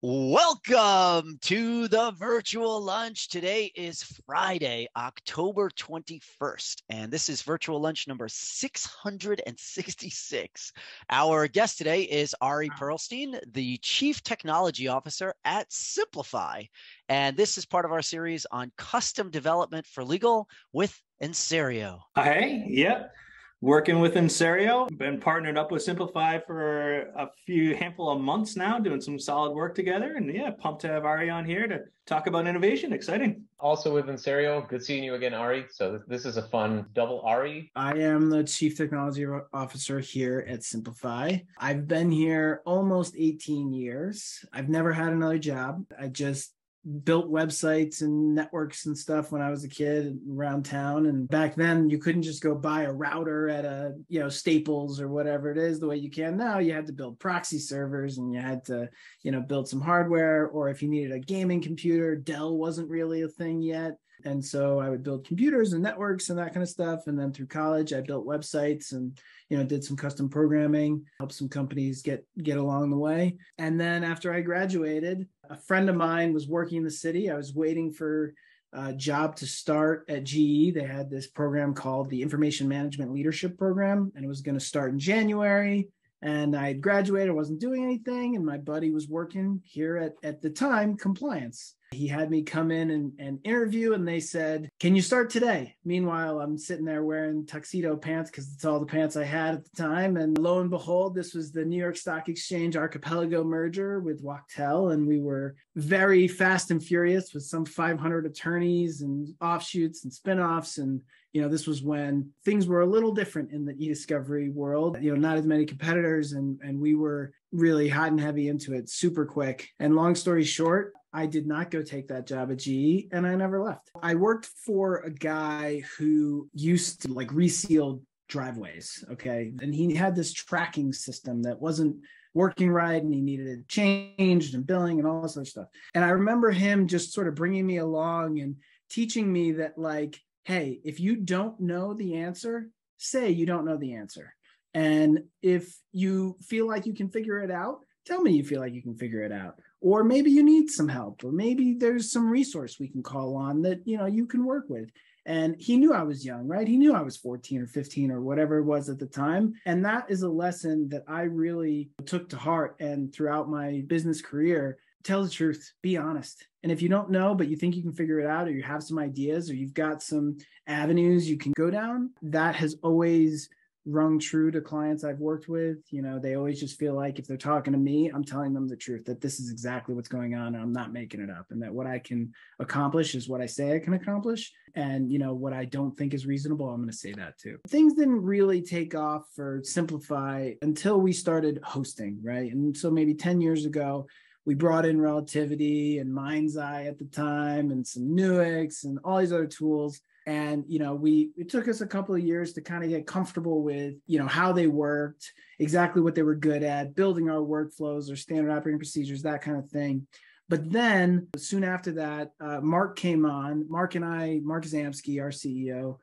Welcome to the virtual lunch. Today is Friday, October 21st, and this is virtual lunch number 666. Our guest today is Ari Perlstein, the Chief Technology Officer at Cimplifi, and this is part of our series on custom development for legal with Enserio. Hey, yep. Working with Enserio, been partnered up with Cimplifi for a handful of months now, doing some solid work together. And yeah, pumped to have Ari on here to talk about innovation. Exciting. Also with Enserio, good seeing you again, Ari. So this is a fun double Ari. I am the Chief Technology Officer here at Cimplifi. I've been here almost 18 years. I've never had another job. I just built websites and networks and stuff when I was a kid around town. And back then you couldn't just go buy a router at a, Staples or whatever it is the way you can now. You had to build proxy servers and you had to, build some hardware, or if you needed a gaming computer, Dell wasn't really a thing yet. And so I would build computers and networks and that kind of stuff. And then through college, I built websites and, did some custom programming, helped some companies get along the way. And then after I graduated, a friend of mine was working in the city. I was waiting for a job to start at GE. They had this program called the Information Management Leadership Program, and it was going to start in January. And I had graduated, I wasn't doing anything. And my buddy was working here at the time, compliance. He had me come in and interview, and they said, "Can you start today?" Meanwhile, I'm sitting there wearing tuxedo pants because it's all the pants I had at the time. And lo and behold, this was the New York Stock Exchange Archipelago merger with Wachtell. And we were very fast and furious with some 500 attorneys and offshoots and spinoffs. And this was when things were a little different in the e-discovery world, not as many competitors. And we were really hot and heavy into it super quick. And long story short, I did not go take that job at GE, and I never left. I worked for a guy who used to reseal driveways, okay? And he had this tracking system that wasn't working right, and he needed it changed and billing and all this other stuff. And I remember him just sort of bringing me along and teaching me that, hey, if you don't know the answer, say you don't know the answer. And if you feel like you can figure it out, tell me you feel like you can figure it out. Or maybe you need some help, or maybe there's some resource we can call on that, you can work with. And he knew I was young, right? He knew I was 14 or 15 or whatever it was at the time. And that is a lesson that I really took to heart. And throughout my business career, tell the truth, be honest. And if you don't know, but you think you can figure it out, or you have some ideas, or you've got some avenues you can go down, that has always rung true to clients I've worked with. They always just feel like if they're talking to me, I'm telling them the truth, that this is exactly what's going on and I'm not making it up, and that what I can accomplish is what I say I can accomplish. And what I don't think is reasonable, I'm going to say that too. Things didn't really take off for Cimplifi until we started hosting, right? And so maybe 10 years ago, we brought in Relativity and Mind's Eye at the time, and some Nuix and all these other tools. And, it took us a couple of years to kind of get comfortable with, how they worked, exactly what they were good at, building our workflows or standard operating procedures, that kind of thing. But then soon after that, Mark came on. Mark Zamsky, our CEO,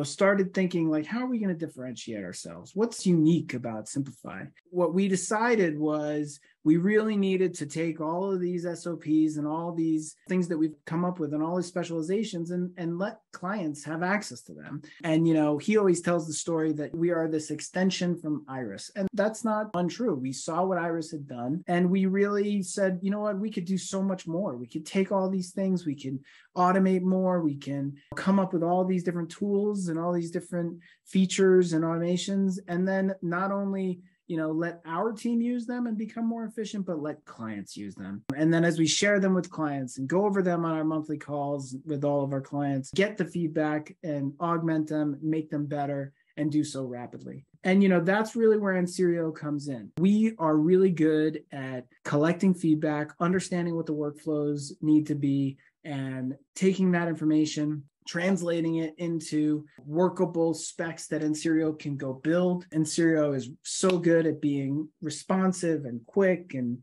started thinking how are we going to differentiate ourselves? What's unique about Cimplifi? What we decided was we really needed to take all of these SOPs and all these things that we've come up with and all these specializations and let clients have access to them. And, he always tells the story that we are this extension from Iris. And that's not untrue. We saw what Iris had done, and we really said, you know what, we could do so much more. We could take all these things, we can automate more, we can come up with all these different tools and all these different features and automations. And then not only let our team use them and become more efficient, but let clients use them. And then as we share them with clients and go over them on our monthly calls with all of our clients, get the feedback and augment them, make them better, and do so rapidly. And, that's really where Enserio comes in. We are really good at collecting feedback, understanding what the workflows need to be, and taking that information, translating it into workable specs that Enserio can go build. Enserio is so good at being responsive and quick and,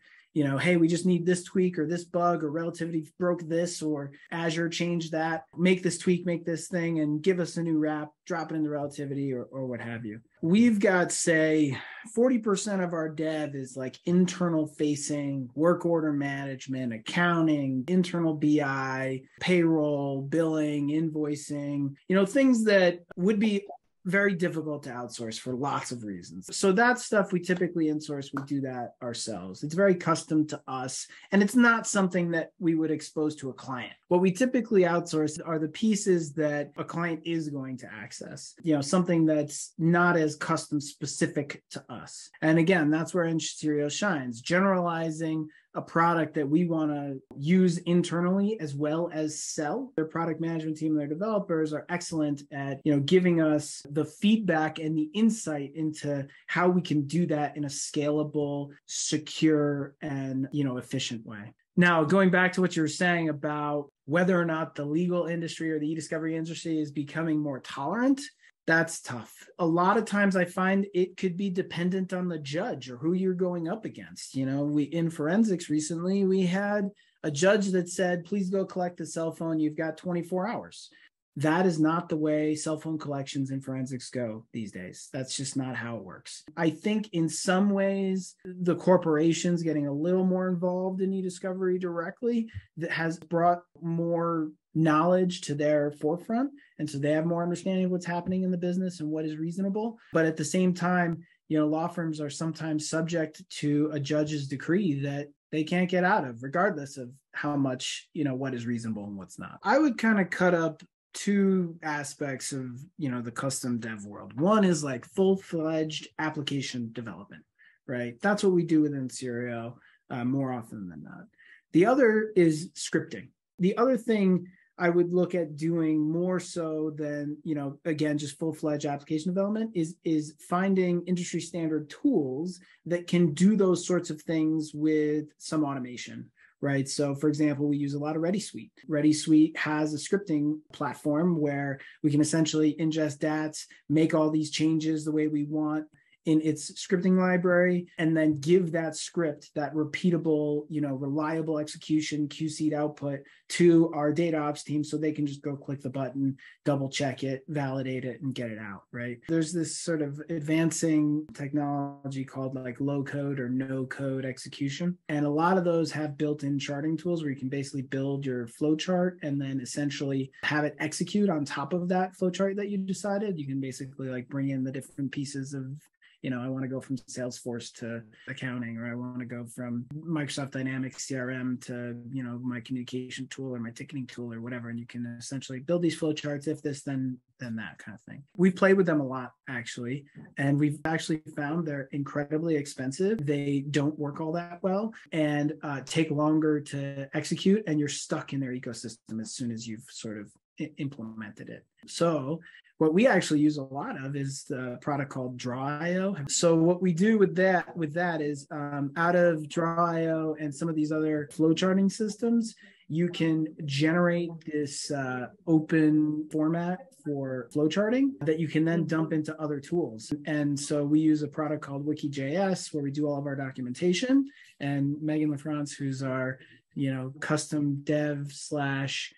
hey, we just need this tweak or this bug, or relativity broke this, or Azure changed that, make this tweak, make this thing, and give us a new wrap, drop it into relativity, or what have you. We've got, say, 40% of our dev is like internal facing, work order management, accounting, internal BI, payroll, billing, invoicing, things that would be very difficult to outsource for lots of reasons. So that stuff we typically insource. We do that ourselves. It's very custom to us, and it's not something that we would expose to a client. What we typically outsource are the pieces that a client is going to access, something that's not as custom specific to us. And again, that's where Engineerio shines, generalizing a product that we want to use internally as well as sell. Their product management team, their developers are excellent at, giving us the feedback and the insight into how we can do that in a scalable, secure, and, efficient way. Now, going back to what you were saying about whether or not the legal industry or the e-discovery industry is becoming more tolerant, that's tough. A lot of times I find it could be dependent on the judge or who you're going up against. We in forensics recently, we had a judge that said, please go collect the cell phone. You've got 24 hours. That is not the way cell phone collections in forensics go these days. That's just not how it works. I think in some ways, the corporations getting a little more involved in e-discovery directly that has brought more knowledge to their forefront. And so they have more understanding of what's happening in the business and what is reasonable. But at the same time, law firms are sometimes subject to a judge's decree that they can't get out of, regardless of how much, what is reasonable and what's not. I would kind of cut up two aspects of, the custom dev world. One is like full-fledged application development, right? That's what we do within Engineerio more often than not. The other is scripting. The other thing I would look at doing more so than, again, just full-fledged application development is finding industry standard tools that can do those sorts of things with some automation, right? So for example, we use a lot of ReadySuite. ReadySuite has a scripting platform where we can essentially ingest DATs, make all these changes the way we want in its scripting library, and then give that script, that repeatable, reliable execution, QC'd output to our data ops team so they can just go click the button, double check it, validate it, and get it out, right? There's this sort of advancing technology called like low code or no code execution. And a lot of those have built-in charting tools where you can basically build your flow chart and then essentially have it execute on top of that flow chart that you decided. You can basically like bring in the different pieces of, I want to go from Salesforce to accounting, or I want to go from Microsoft Dynamics CRM to, my communication tool or my ticketing tool or whatever. And you can essentially build these flowcharts, if this, then that kind of thing. We've played with them a lot, actually, and we've actually found they're incredibly expensive. They don't work all that well and take longer to execute, and you're stuck in their ecosystem as soon as you've sort of implemented it. So what we actually use a lot of is the product called Draw.io. So what we do with that is out of Draw.io and some of these other flowcharting systems, you can generate this open format for flowcharting that you can then dump into other tools. And so we use a product called Wiki.js where we do all of our documentation. And Megan LaFrance, who's our custom dev /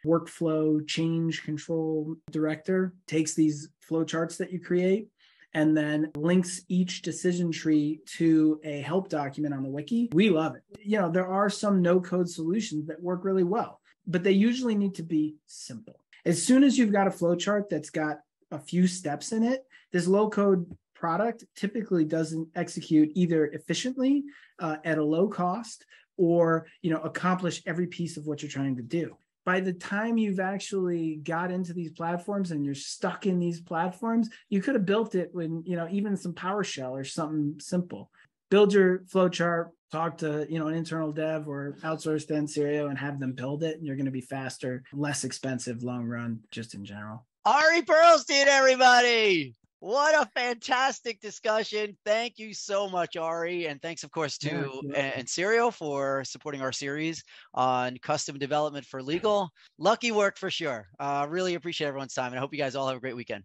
workflow change control director, takes these flowcharts that you create and then links each decision tree to a help document on the wiki. We love it. There are some no-code solutions that work really well, but they usually need to be simple. As soon as you've got a flowchart that's got a few steps in it, this low-code product typically doesn't execute either efficiently at a low cost or accomplish every piece of what you're trying to do. By the time you've actually got into these platforms and you're stuck in these platforms, you could have built it with even some PowerShell or something simple. Build your flowchart, talk to an internal dev or outsource to Engineerio and have them build it. And you're going to be faster, less expensive, long run, just in general. Ari Perlstein, everybody. What a fantastic discussion. Thank you so much, Ari. And thanks, of course, to Engineerio for supporting our series on custom development for legal. Lucky work for sure. Really appreciate everyone's time. And I hope you guys all have a great weekend.